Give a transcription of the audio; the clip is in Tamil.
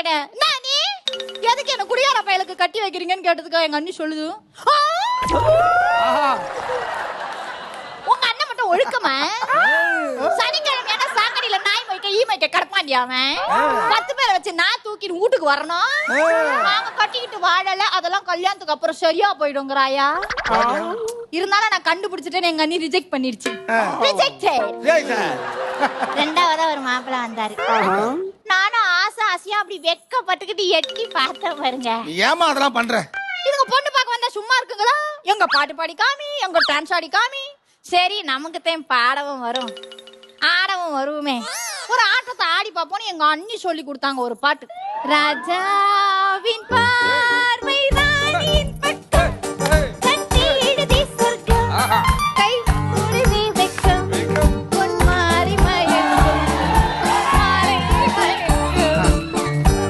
கேட்டேன், நானே எதுக்கு என்ன குடியார பயலுக்கு கட்டி வைக்கிறீங்கன்னு கேட்டதுக்கு எங்க அண்ணி சொல்லுது, உங்க அண்ணன் மட்டும் ஒழுக்கமா சனிக்கிழமை சாக்கடியில நாய் மைக்க ஈ மைக்க கடப்பாண்டியாவன் 10 பேரை வச்சு நான் தூக்கிட்டு வீட்டுக்கு வரணும். நாங்க கட்டிக்கிட்டு வாழல, அதெல்லாம் கல்யாணத்துக்கு அப்புறம் சரியா போயிடுங்கிறாயா. இருந்தாலும் நான் கண்டுபிடிச்சிட்டேன்னு எங்க அண்ணி ரிஜெக்ட் பண்ணிருச்சு. ரெண்டாவதா ஒரு மாப்பிள்ள வந்தாரு. நானும் ஆசையா அப்படி வெக்கப்பட்டுக்கிட்டு எட்டி பார்த்தேன் பாருங்க. ஏமா அதெல்லாம் பண்ற? இதுங்க பொண்ணு பார்க்க வந்தா சும்மா இருக்குங்களா? எங்க பாட்டு பாடி காமி, எங்க டான்ஸ் ஆடி காமி. சரி நமக்கு தான் பாடவும் வரும் ஆடவும் வருவோமே, ஒரு ஆட்டத்தை ஆடி பார்ப்போம்னு எங்க அண்ணி சொல்லி கொடுத்தாங்க ஒரு பாட்டு. ராஜாவின் பார்வைதான்